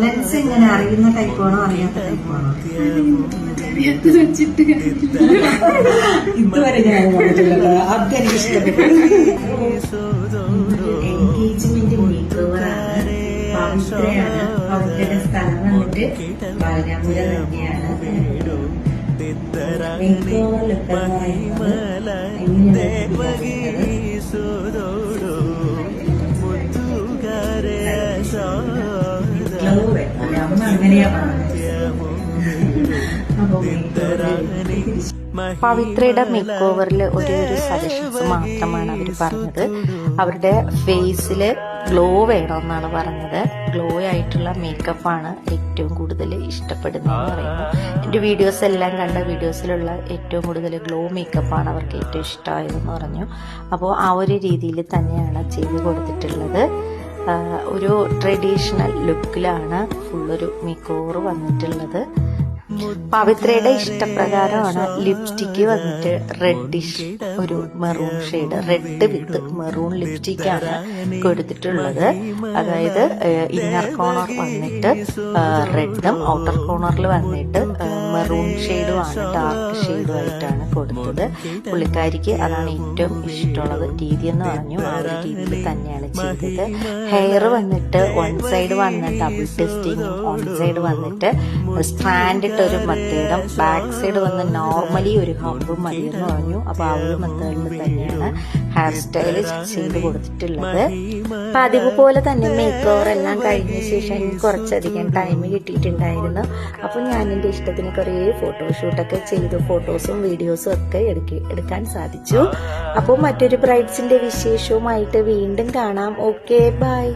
Lens എങ്ങനെ അറിയുന്ന ടൈപ്പാണോ അറിയാത്ത ടൈപ്പാണോ? ഇതുവരെ ഞാൻ കണ്ടിട്ടില്ലല്ലോ. അതെനിക്ക് ഇഷ്ടപ്പെട്ടു. Engagement make ഓവറാണ്. പവിത്രയാണ്. പവിത്രയുടെ സ്ഥലം വന്നിട്ട് ബാലരാമപുര തന്നെയാണ്. മേക്ക് ഓവർ ലുക്ക് എന്ന് പറയുന്നത് അങ്ങനെയാ പറഞ്ഞത്. പവിത്രയുടെ മേക്ക് ഓവറിൽ ഒരു സജഷൻസ് മാത്രമാണ് അവർ പറഞ്ഞത്. അവരുടെ ഫേസില് ഗ്ലോ വേണമെന്നാണ് പറഞ്ഞത്. ഗ്ലോ ആയിട്ടുള്ള മേക്കപ്പാണ് ഏറ്റവും കൂടുതൽ ഇഷ്ടപ്പെടുന്നതെന്ന് പറയുന്നു. എൻ്റെ വീഡിയോസ് എല്ലാം കണ്ട വീഡിയോസിലുള്ള ഏറ്റവും കൂടുതൽ ഗ്ലോ മേക്കപ്പാണ് അവർക്ക് ഏറ്റവും ഇഷ്ടമായതെന്ന് പറഞ്ഞു. അപ്പോൾ ആ ഒരു രീതിയിൽ തന്നെയാണ് ചെയ്ത് കൊടുത്തിട്ടുള്ളത്. ഒരു ട്രഡീഷണൽ ലുക്കിലാണ് ഫുള്ളൊരു മേക്ക് ഓവർ വന്നിട്ടുള്ളത്. പവിത്രയുടെ ഇഷ്ടപ്രകാരമാണ് ലിപ്സ്റ്റിക്ക് വന്നിട്ട് റെഡിഷ് ഒരു maroon shade, red with maroon ലിപ്സ്റ്റിക്കാണ് കൊടുത്തിട്ടുള്ളത്. അതായത് ഇന്നർ കോർണർ വന്നിട്ട് റെഡും ഔട്ടർ കോർണറിൽ വന്നിട്ട് മെറൂൺ ഷെയ്ഡുമാണ്, ഡാർക്ക് ഷെയ്ഡുമായിട്ടാണ് കൊടുത്തത്. പുള്ളിക്കാരിക്ക് അതാണ് ഏറ്റവും ഇഷ്ടമുള്ളത് രീതി എന്ന് പറഞ്ഞു. ആ ഒരു രീതിയിൽ തന്നെയാണ് ചെയ്തത്. ഹെയർ വന്നിട്ട് വൺ സൈഡ് വന്ന് ഡബിൾ ടെസ്റ്റിങ്ങും വൺ സൈഡ് വന്നിട്ട് സ്ട്രാൻഡ് ഒരു മെത്തേഡും ബാക്ക് സൈഡ് വന്ന് നോർമലി ഒരു ഹമ്പും മതിയെന്ന് പറഞ്ഞു. അപ്പൊ ആ ഒരു മെത്തേഡിൽ തന്നെയാണ് ഹെയർ സ്റ്റൈല് ചെയ്ത് കൊടുത്തിട്ടുള്ളത്. പതിവ് പോലെ തന്നെ മേക്ക് ഓവർ എല്ലാം കഴിഞ്ഞ ശേഷം എനിക്ക് കുറച്ചധികം ടൈം കിട്ടിയിട്ടുണ്ടായിരുന്നു. അപ്പൊ ഞാൻ എൻ്റെ ഇഷ്ടത്തിന് കുറേ ഫോട്ടോഷൂട്ടൊക്കെ ചെയ്തു. ഫോട്ടോസും വീഡിയോസും ഒക്കെ എടുക്കാൻ സാധിച്ചു. അപ്പോൾ മറ്റൊരു ബ്രൈഡ്സിന്റെ വിശേഷവുമായിട്ട് വീണ്ടും കാണാം. Okay, by.